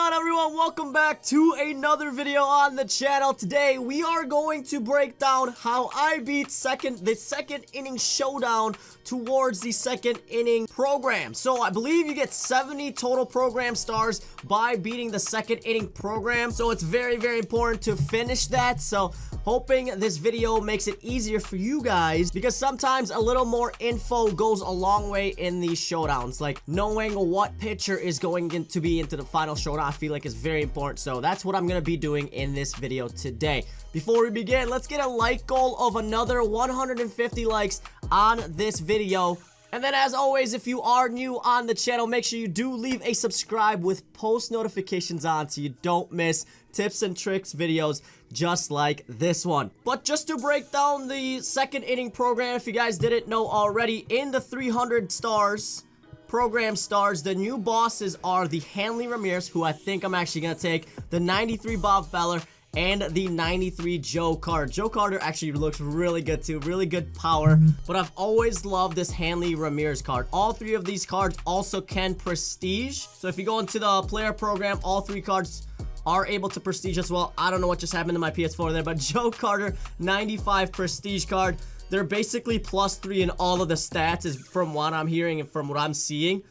on, everyone? Welcome back to another video on the channel. Today we are going to break down how I beat the second inning showdown towards the second inning program. So I believe you get 70 total program stars by beating the second inning program. So it's very important to finish that. So hoping this video makes it easier for you guys, because sometimes a little more info goes a long way in these showdowns. Like knowing what pitcher is going to be into the final showdown, I feel like is very important. So that's what I'm gonna be doing in this video today. Before we begin, let's get a like goal of another 150 likes on this video. And then, as always, if you are new on the channel, make sure you do leave a subscribe with post notifications on so you don't miss tips and tricks videos just like this one. But just to break down the second inning program, if you guys didn't know already, in the 300 stars program stars, the new bosses are the Hanley Ramirez, who I think I'm actually gonna take, the 93 Bob Feller, and the 93 Joe Carter. Joe Carter actually looks really good too, really good power, but I've always loved this Hanley Ramirez card. All three of these cards also can prestige. So if you go into the player program, all three cards are able to prestige as well. I don't know what just happened to my PS4 there, but Joe Carter 95 prestige card. They're basically +3 in all of the stats, is from what I'm hearing and from what I'm seeing.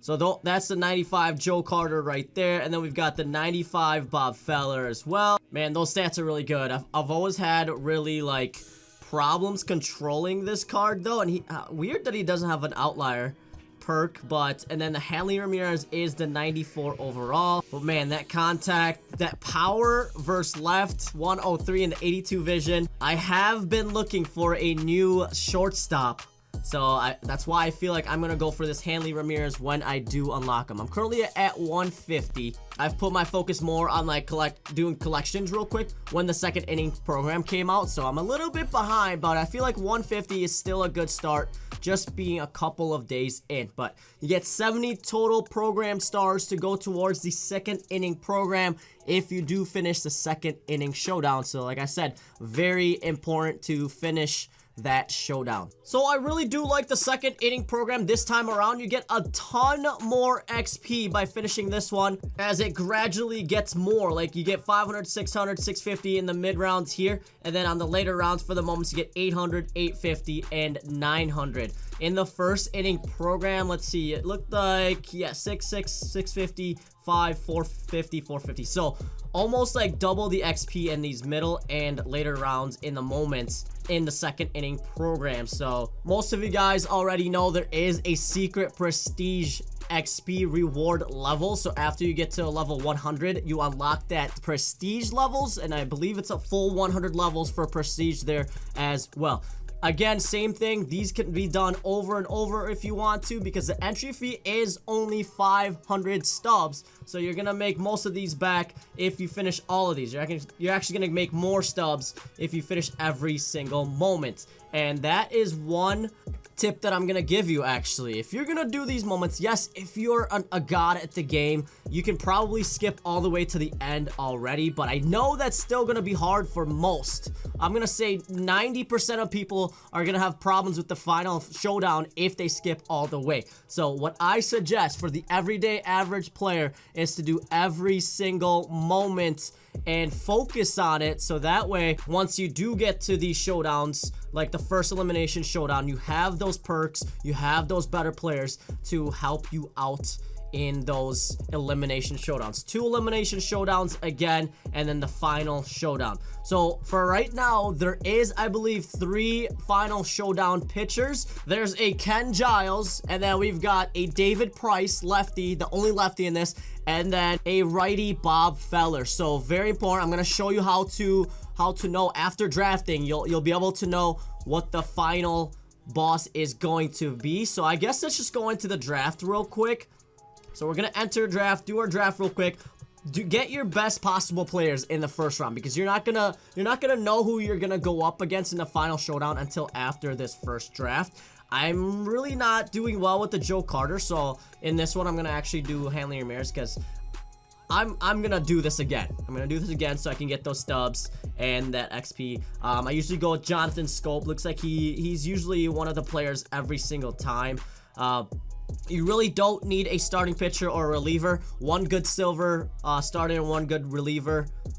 So that's the 95 Joe Carter right there. And then we've got the 95 Bob Feller as well. Man, those stats are really good. I've always had really, like, problems controlling this card, though. And weird that he doesn't have an outlier perk, and then the Hanley Ramirez is the 94 overall. But man, that contact, that power versus left, 103 in the 82 vision. I have been looking for a new shortstop, so that's why I feel like I'm gonna go for this Hanley Ramirez when I do unlock him. I'm currently at 150. I've put my focus more on like doing collections real quick when the second inning program came out, so I'm a little bit behind, but I feel like 150 is still a good start, just being a couple of days in. But you get 70 total program stars to go towards the second inning program if you do finish the second inning showdown. So like I said, very important to finish that showdown. So I really do like the second inning program this time around. You get a ton more XP by finishing this one as it gradually gets more. Like you get 500, 600, 650 in the mid rounds here, and then on the later rounds for the moments you get 800, 850, and 900. In the first inning program, let's see, it looked like, yeah, 650, 450, 450. So almost like double the XP in these middle and later rounds in the moments in the second inning program. So most of you guys already know there is a secret prestige XP reward level. So after you get to level 100, you unlock that prestige levels, and I believe it's a full 100 levels for prestige there as well. Again, same thing. These can be done over and over if you want to, because the entry fee is only 500 stubs. So you're gonna make most of these back if you finish all of these. You're actually gonna make more stubs if you finish every single moment. And that is one tip that I'm gonna give you, actually. If you're gonna do these moments, yes, if you're a god at the game, you can probably skip all the way to the end already, but I know that's still gonna be hard for most. I'm gonna say 90% of people are gonna have problems with the final showdown if they skip all the way. So what I suggest for the everyday average player is to do every single moment and focus on it, so that way once you do get to these showdowns, like the first elimination showdown, you have those perks, you have those better players to help you out in those elimination showdowns. 2 elimination showdowns again, and then the final showdown. So for right now, there is, I believe, 3 final showdown pitchers. There's a Ken Giles, and then we've got a David Price, lefty, the only lefty in this, and then a righty Bob Feller. So very important. I'm gonna show you how to know after drafting. You'll be able to know what the final boss is going to be. So I guess let's just go into the draft real quick. So we're gonna enter draft, do our draft real quick. Get your best possible players in the first round, because you're not gonna know who you're gonna go up against in the final showdown until after this first draft. I'm really not doing well with the Joe Carter, so in this one I'm gonna actually do Hanley Ramirez, because I'm gonna do this again. I'm gonna do this again so I can get those stubs and that XP. I usually go with Jonathan Scope. Looks like he's usually one of the players every single time. You really don't need a starting pitcher or a reliever. One good silver starter and one good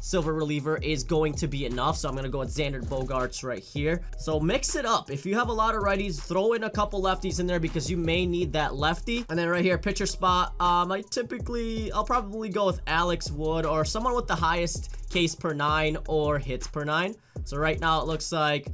silver reliever is going to be enough. So I'm going to go with Xander Bogaerts right here. So mix it up. If you have a lot of righties, throw in a couple lefties in there because you may need that lefty. And then right here, pitcher spot. I'll probably go with Alex Wood or someone with the highest Ks per 9 or hits per 9. So right now it looks like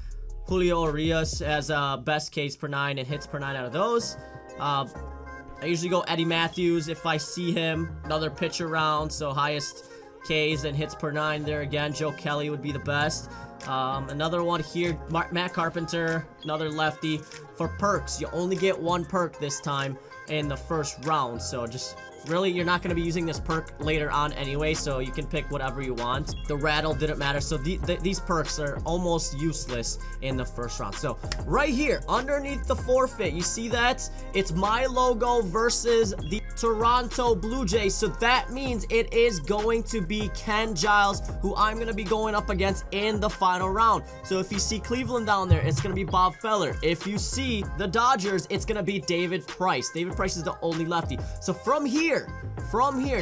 Julio Urias has best Ks per 9 and hits per 9 out of those. I usually go Eddie Matthews if I see him. Another pitcher round, so highest Ks and hits per 9 there again. Joe Kelly would be the best. Another one here, Matt Carpenter, another lefty. For perks, you only get one perk this time in the first round, so just really, you're not going to be using this perk later on anyway, so you can pick whatever you want. The rattle didn't matter, so these perks are almost useless in the first round. So right here, underneath the forfeit, you see that? It's my logo versus the Toronto Blue Jays, so that means it is going to be Ken Giles, who I'm going to be going up against in the final round. So if you see Cleveland down there, it's going to be Bob Feller. If you see the Dodgers, it's going to be David Price. David Price is the only lefty. So from here,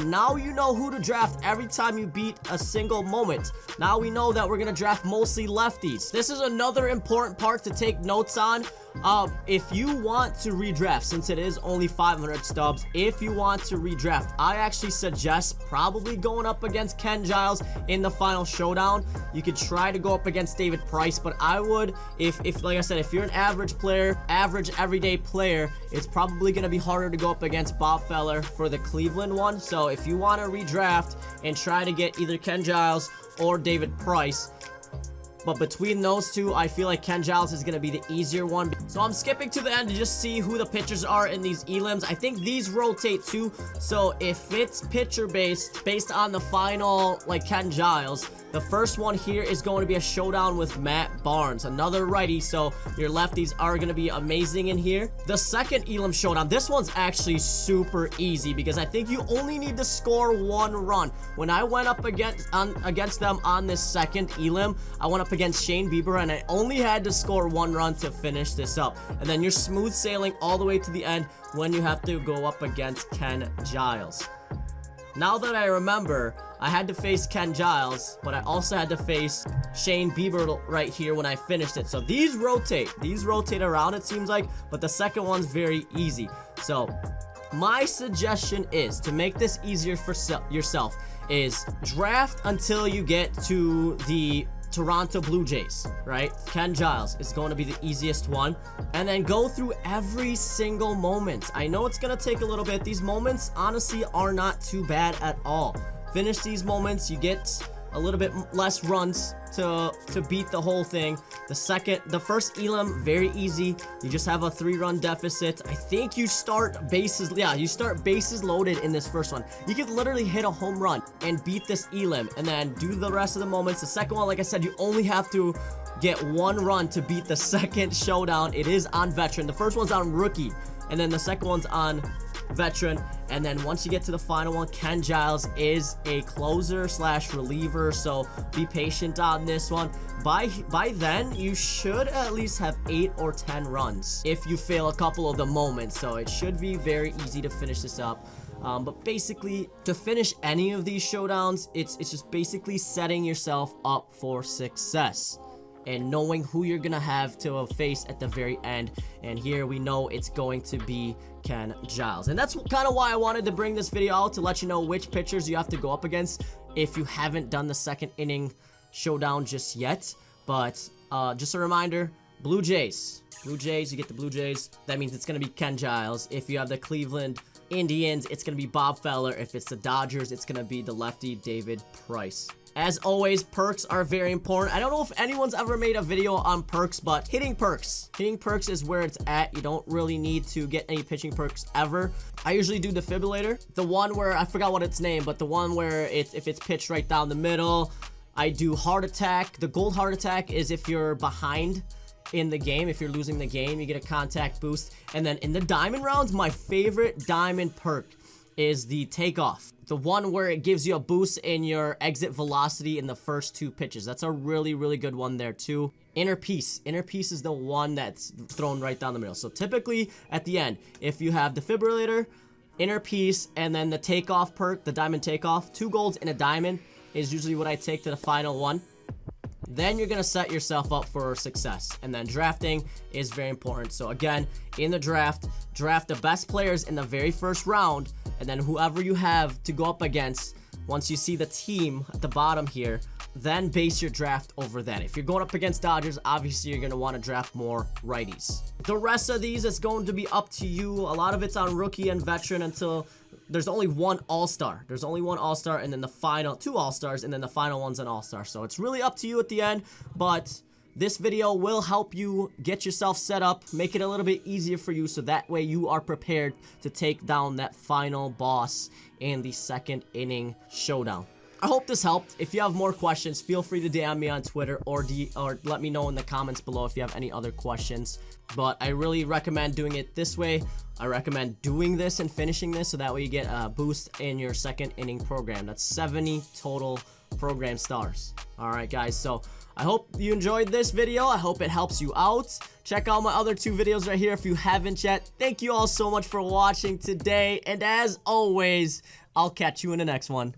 now you know who to draft every time you beat a single moment. Now we know that we're gonna draft mostly lefties. This is another important part to take notes on. If you want to redraft, since it is only 500 stubs, if you want to redraft, I actually suggest probably going up against Ken Giles in the final showdown. You could try to go up against David Price, but I would, if like I said, if you're an average player, average everyday player, it's probably going to be harder to go up against Bob Feller for the Cleveland one. So if you want to redraft and try to get either Ken Giles or David Price, but between those two, I feel like Ken Giles is going to be the easier one. So I'm skipping to the end to just see who the pitchers are in these elims. I think these rotate too. So if it's pitcher based on the final, like Ken Giles, the first one here is going to be a showdown with Matt Barnes, another righty. So your lefties are going to be amazing in here. The second elim showdown, this one's actually super easy because I think you only need to score one run. When I went up against them on this second elim, I went up against Shane Bieber and I only had to score one run to finish this up. And then you're smooth sailing all the way to the end when you have to go up against Ken Giles. Now that I remember, I had to face Ken Giles, but I also had to face Shane Bieber right here when I finished it. So these rotate around, it seems like, but the second one's very easy. So my suggestion is to make this easier for yourself is draft until you get to the Toronto Blue Jays, right? Ken Giles is going to be the easiest one. And then go through every single moment. I know it's going to take a little bit. These moments, honestly, are not too bad at all. Finish these moments. You get a little bit less runs to beat the whole thing. The first elim, very easy. You just have a 3-run deficit. I think you start bases loaded in this first one. You could literally hit a home run and beat this elim and then do the rest of the moments. The second one, like I said, you only have to get one run to beat the second showdown. It is on veteran. The first one's on rookie, and then the second one's on veteran. And then once you get to the final one, Ken Giles is a closer / reliever, so be patient on this one. By then, you should at least have 8 or 10 runs if you fail a couple of the moments, so it should be very easy to finish this up. But basically, to finish any of these showdowns, it's just basically setting yourself up for success and knowing who you're gonna have to face at the very end. And here we know it's going to be Ken Giles. And that's kind of why I wanted to bring this video out, to let you know which pitchers you have to go up against if you haven't done the second inning showdown just yet. But just a reminder, Blue Jays, you get the Blue Jays. That means it's gonna be Ken Giles. If you have the Cleveland Indians, it's gonna be Bob Feller. If it's the Dodgers, it's gonna be the lefty David Price. As always, perks are very important. I don't know if anyone's ever made a video on perks, but hitting perks is where it's at. You don't really need to get any pitching perks ever. I usually do defibrillator, the one where I forgot what its name, but the one where if it's pitched right down the middle. I do heart attack. The gold heart attack is if you're behind in the game. If you're losing the game, you get a contact boost. And then in the diamond rounds, my favorite diamond perk is the takeoff. The one where it gives you a boost in your exit velocity in the first 2 pitches. That's a really, really good one there too. Inner piece. Inner piece is the one that's thrown right down the middle. So typically at the end, if you have defibrillator, inner piece, and then the takeoff perk, the diamond takeoff, 2 golds and a diamond is usually what I take to the final one. Then you're gonna set yourself up for success. And then drafting is very important. So again, in the draft the best players in the very first round, and then whoever you have to go up against, once you see the team at the bottom here, then base your draft over that. If you're going up against Dodgers, obviously you're going to want to draft more righties. The rest of these is going to be up to you. A lot of it's on rookie and veteran until there's only one all-star. There's only one all-star, and then the final 2 all-stars, and then the final one's an all-star. So it's really up to you at the end, but this video will help you get yourself set up, make it a little bit easier for you, so that way you are prepared to take down that final boss in the 2nd inning showdown. I hope this helped. If you have more questions, feel free to DM me on Twitter or let me know in the comments below if you have any other questions. But I really recommend doing it this way. I recommend doing this and finishing this so that way you get a boost in your 2nd inning program. That's 70 total program stars. Alright guys, so I hope you enjoyed this video. I hope it helps you out. Check out my other 2 videos right here if you haven't yet. Thank you all so much for watching today. And as always, I'll catch you in the next one.